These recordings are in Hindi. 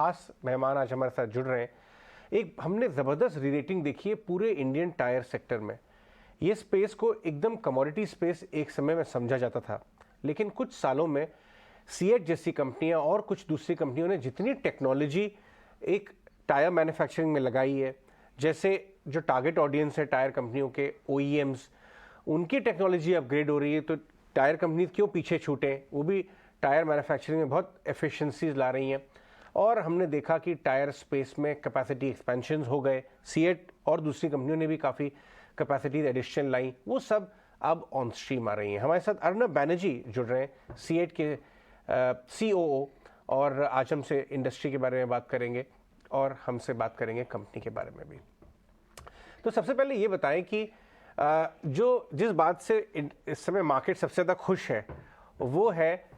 खास मेहमान आज हमारे साथ जुड़ रहे हैं। एक हमने ज़बरदस्त रीरेटिंग देखी है पूरे इंडियन टायर सेक्टर में। ये स्पेस को एकदम कमोडिटी स्पेस एक समय में समझा जाता था, लेकिन कुछ सालों में सीएट जैसी कंपनियां और कुछ दूसरी कंपनियों ने जितनी टेक्नोलॉजी एक टायर मैन्युफैक्चरिंग में लगाई है, जैसे जो टारगेट ऑडियंस है टायर कंपनियों के ओईएम्स, उनकी टेक्नोलॉजी अपग्रेड हो रही है, तो टायर कंपनी क्यों पीछे छूटें, वो भी टायर मैन्युफैक्चरिंग में बहुत एफिशिएंसीज ला रही हैं। और हमने देखा कि टायर स्पेस में कैपेसिटी एक्सपेंशन हो गए, सीएट और दूसरी कंपनियों ने भी काफ़ी कैपेसिटी एडिशन लाई, वो सब अब ऑन स्ट्रीम आ रही हैं। हमारे साथ अर्नब बैनर्जी जुड़ रहे हैं, सीएट के सीओओ, और आज हमसे इंडस्ट्री के बारे में बात करेंगे और हमसे बात करेंगे कंपनी के बारे में भी। तो सबसे पहले ये बताएं कि जो जिस बात से इस समय मार्केट सबसे ज़्यादा खुश है वो है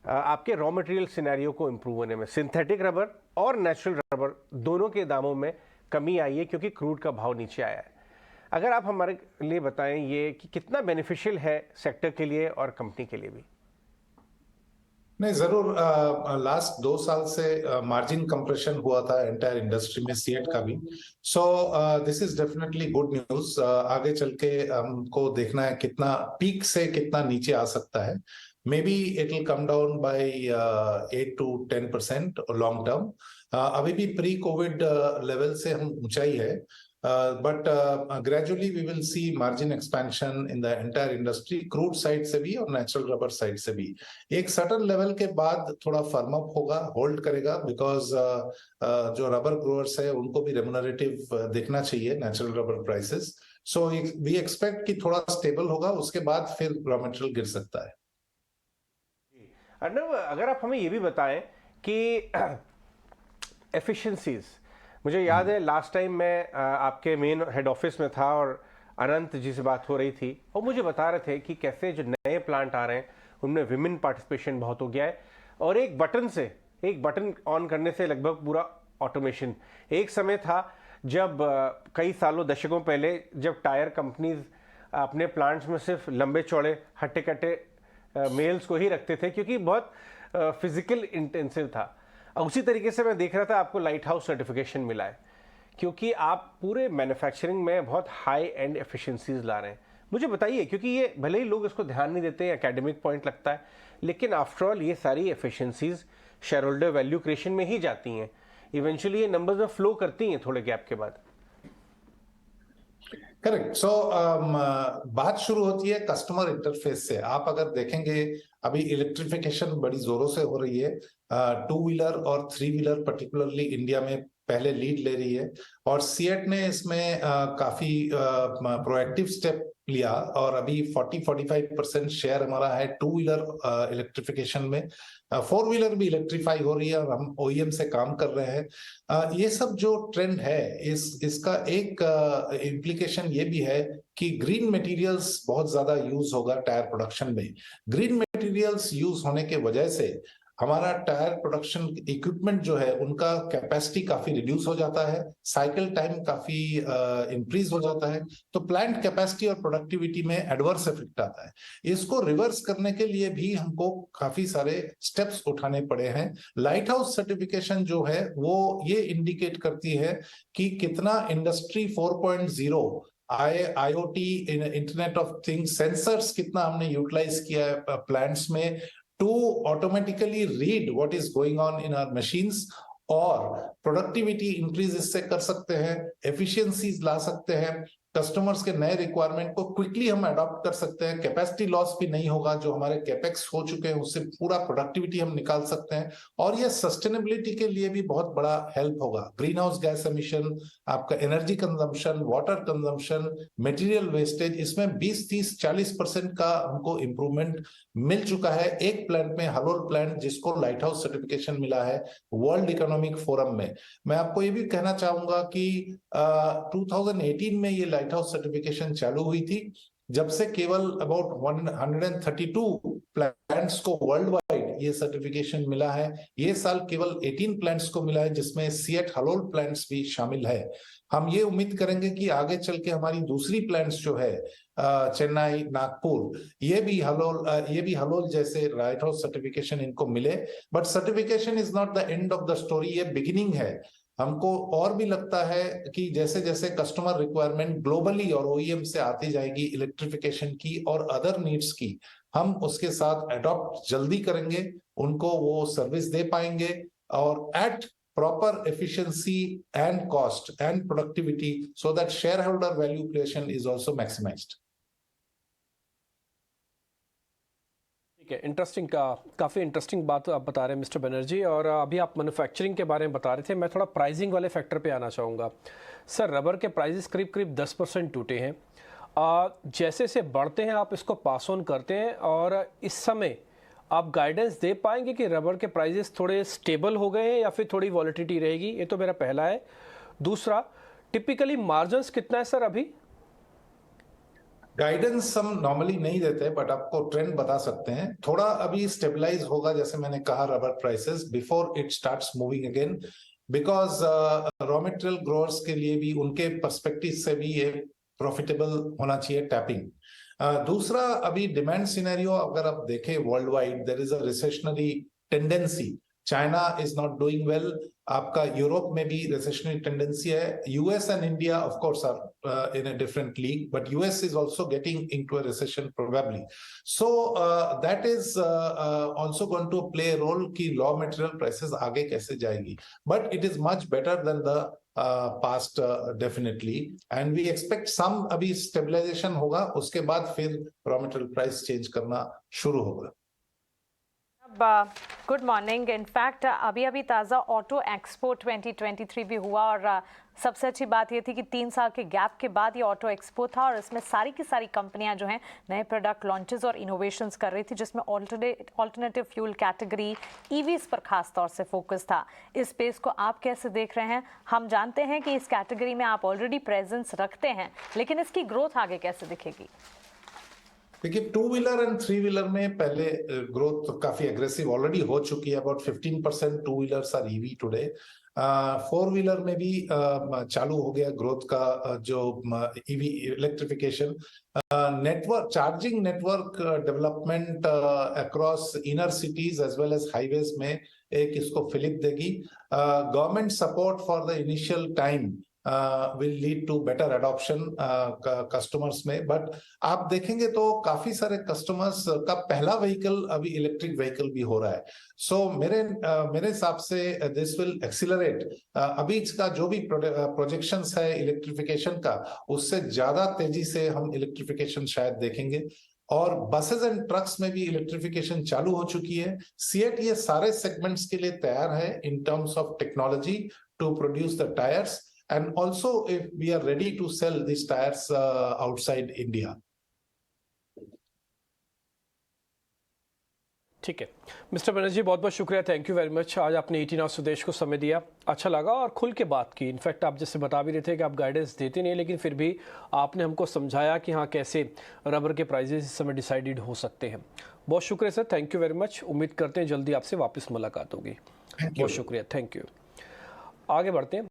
आपके रॉ मटेरियल सिनेरियो को इम्प्रूव होने में। सिंथेटिक रबर और नेचुरल रबर दोनों के दामों में कमी आई है क्योंकि क्रूड का भाव नीचे आया है। अगर आप हमारे लिए बताएं ये कि कितना बेनिफिशियल है सेक्टर के लिए और कंपनी के लिए भी। नहीं, जरूर। लास्ट 2 साल से मार्जिन कंप्रेशन हुआ था एंटायर इंडस्ट्री में, सीएट का भी। So this is definitely good news. आगे चल के हमको देखना है कितना पीक से कितना नीचे आ सकता है। May be it will come down by 8 to 10% long term. अभी भी प्री कोविड लेवल से हम ऊंचाई है, but gradually we will see margin expansion in the entire industry, crude side से भी और natural rubber side से भी। एक certain level के बाद थोड़ा firm up होगा, hold करेगा, because जो rubber growers है उनको भी remunerative देखना चाहिए natural rubber prices। So we expect कि थोड़ा stable होगा, उसके बाद फिर raw material गिर सकता है। अर्नब, अगर आप हमें ये भी बताएं कि एफिशिएंसीज, मुझे याद है लास्ट टाइम मैं आपके मेन हेड ऑफिस में था और अनंत जी से बात हो रही थी और मुझे बता रहे थे कि कैसे जो नए प्लांट आ रहे हैं उनमें विमेन पार्टिसिपेशन बहुत हो गया है और एक बटन ऑन करने से लगभग पूरा ऑटोमेशन। एक समय था जब कई सालों दशकों पहले जब टायर कंपनीज अपने प्लांट्स में सिर्फ लंबे चौड़े हट्टे कट्टे मेल्स को ही रखते थे क्योंकि बहुत फिजिकल इंटेंसिव था। उसी तरीके से मैं देख रहा था आपको लाइट हाउस सर्टिफिकेशन मिला है क्योंकि आप पूरे मैन्युफैक्चरिंग में बहुत हाई एंड एफिशिएंसीज ला रहे हैं। मुझे बताइए, क्योंकि ये भले ही लोग इसको ध्यान नहीं देते, एकेडमिक पॉइंट लगता है, लेकिन आफ्टर ऑल ये सारी efficiencies share holder value creation में ही जाती हैं, इवेंचुअली ये नंबर्स में फ्लो करती हैं थोड़े गैप के बाद। करेक्ट। सो बात शुरू होती है कस्टमर इंटरफेस से। आप अगर देखेंगे अभी इलेक्ट्रिफिकेशन बड़ी जोरों से हो रही है। 2 व्हीलर और 3 व्हीलर पर्टिकुलरली इंडिया में पहले लीड ले रही है और सीएट ने इसमें काफी प्रोएक्टिव स्टेप लिया और अभी 40-45% शेयर हमारा है 2 व्हीलर इलेक्ट्रिफिकेशन में। 4 व्हीलर भी इलेक्ट्रीफाई हो रही है और हम ओईएम से काम कर रहे हैं। ये सब जो ट्रेंड है इसका एक इम्प्लीकेशन ये भी है कि ग्रीन मटेरियल्स बहुत ज्यादा यूज होगा टायर प्रोडक्शन में। ग्रीन मटेरियल्स यूज होने के वजह से हमारा टायर प्रोडक्शन इक्विपमेंट जो है उनका कैपेसिटी काफी रिड्यूस हो जाता है, साइकिल टाइम काफी इंक्रीज हो जाता है, तो प्लांट कैपेसिटी और प्रोडक्टिविटी में एडवर्स इफेक्ट आता है। इसको रिवर्स करने के लिए भी हमको काफी सारे स्टेप्स उठाने पड़े हैं। लाइट हाउस सर्टिफिकेशन जो है वो ये इंडिकेट करती है कि कितना industry 4.0 IoT, internet of things, sensors कितना हमने यूटिलाइज किया है प्लांट्स में to automatically read what is going on in our machines, और प्रोडक्टिविटी इंक्रीज इससे कर सकते हैं, एफिशिएंसीज ला सकते हैं, कस्टमर्स के नए रिक्वायरमेंट को क्विकली हम अडॉप्ट कर सकते हैं, कैपेसिटी लॉस भी नहीं होगा, जो हमारे कैपेक्स हो चुके हैं उससे पूरा प्रोडक्टिविटी हम निकाल सकते हैं और ये सस्टेनेबिलिटी के लिए भी बहुत बड़ा हेल्प होगा। ग्रीन हाउस गैस एमिशन, आपका energy consumption, water consumption, material wastage, इसमें 20-30-40% का हमको इंप्रूवमेंट मिल चुका है एक प्लांट में, हलोल प्लांट, जिसको लाइट हाउस सर्टिफिकेशन मिला है वर्ल्ड इकोनॉमिक फोरम में। मैं आपको ये भी कहना चाहूंगा कि 2018 में ये लाइट हाउस सर्टिफिकेशन चालू हुई थी, जब से केवल अबाउट 132 प्लांट्स को वर्ल्ड वाइड ये सर्टिफिकेशन मिला है। ये साल केवल 18 प्लांट्स को मिला है, जिसमें सीएट हलोल प्लांट्स भी शामिल है। हम ये उम्मीद करेंगे कि आगे चल के हमारी दूसरी प्लांट्स जो है चेन्नई, नागपुर, ये भी हलोल जैसे लाइट हाउस सर्टिफिकेशन इनको मिले। But certification is not the end of the story, ये बिगिनिंग है। हमको और भी लगता है कि जैसे जैसे कस्टमर रिक्वायरमेंट ग्लोबली और ओईएम से आती जाएगी इलेक्ट्रिफिकेशन की और अदर नीड्स की, हम उसके साथ अडॉप्ट जल्दी करेंगे, उनको वो सर्विस दे पाएंगे और eight proper efficiency and cost and productivity so that shareholder value creation is also maximized. ठीक है, काफ़ी इंटरेस्टिंग बात आप बता रहे हैं मिस्टर बनर्जी। और अभी आप मैन्युफैक्चरिंग के बारे में बता रहे थे, मैं थोड़ा प्राइसिंग वाले फैक्टर पे आना चाहूँगा। सर, रबर के प्राइजेस करीब करीब 10% टूटे हैं। जैसे से बढ़ते हैं आप इसको पास ऑन करते हैं, और इस समय आप गाइडेंस दे पाएंगे कि रबर के प्राइजेस थोड़े स्टेबल हो गए हैं या फिर थोड़ी वॉलिटिलिटी रहेगी? ये तो मेरा पहला है। दूसरा, टिपिकली मार्जिन्स कितना है सर अभी? गाइडेंस हम नॉर्मली नहीं देते, बट आपको ट्रेंड बता सकते हैं। थोड़ा अभी स्टेबलाइज होगा, जैसे मैंने कहा, rubber prices before it starts moving again, because raw material growers के लिए भी, उनके पर्सपेक्टिव से भी ये प्रॉफिटेबल होना चाहिए टैपिंग। दूसरा, अभी डिमांड सिनेरियो अगर आप देखें worldwide, there is a recessionary tendency. China is not doing well, आपका यूरोप में भी रिसेशनरी टेंडेंसी है। US and India of course are in a different league, but US is also getting into a recession probably. So that is also going to play a role कि raw material prices आगे कैसे जाएगी. But it is much better than the past definitely, and we expect some अभी stabilization होगा, उसके बाद फिर raw material price change करना शुरू होगा। Good morning. इनफैक्ट अभी ताज़ा ऑटो एक्सपो 2023 भी हुआ, और सबसे अच्छी बात ये थी कि 3 साल के गैप के बाद ये ऑटो एक्सपो था, और इसमें सारी की सारी कंपनियां जो हैं नए प्रोडक्ट लॉन्चेस और इनोवेशंस कर रही थी, जिसमें ऑल्टरनेटिव फ्यूल कैटेगरी, ईवीज पर खास तौर से फोकस था। इस स्पेस को आप कैसे देख रहे हैं? हम जानते हैं कि इस कैटेगरी में आप ऑलरेडी प्रेजेंस रखते हैं, लेकिन इसकी ग्रोथ आगे कैसे दिखेगी? देखिए, 2 व्हीलर एंड 3 व्हीलर में पहले ग्रोथ काफी एग्रेसिव ऑलरेडी हो चुकी है। About 15% 2 wheelers are EV today. 4 wheeler में भी चालू हो गया ग्रोथ का जो EV electrification. Network, charging network development across inner cities as well as highways में एक इसको फिलिप देगी। Government support for the initial time will lead to better adoption customers में। बट आप देखेंगे तो काफी सारे कस्टमर्स का पहला व्हीकल अभी इलेक्ट्रिक व्हीकल भी हो रहा है। सो मेरे हिसाब से दिस विल एक्सीलरेट। अभी इसका जो भी प्रोजेक्शंस है इलेक्ट्रिफिकेशन का, उससे ज्यादा तेजी से हम इलेक्ट्रिफिकेशन शायद देखेंगे। और बसेस एंड ट्रक्स में भी इलेक्ट्रिफिकेशन चालू हो चुकी है। सीएट ये सारे सेगमेंट्स के लिए तैयार है in terms of technology to produce the tyres, and also if we are ready to sell these tires outside India. ठीक है मिस्टर बनर्जी, बहुत बहुत शुक्रिया, थैंक यू वेरी मच। आज आपने 18 आवर्स स्वदेश को समय दिया, अच्छा लगा और खुल के बात की। इनफैक्ट आप जैसे बता भी रहे थे कि आप गाइडेंस देते नहीं, लेकिन फिर भी आपने हमको समझाया कि हाँ कैसे रबर के प्राइजेस इस समय डिसाइडेड हो सकते हैं। बहुत शुक्रिया sir, thank you very much. उम्मीद करते हैं जल्दी आपसे वापस मुलाकात होगी। बहुत शुक्रिया, थैंक यू। आगे बढ़ते हैं।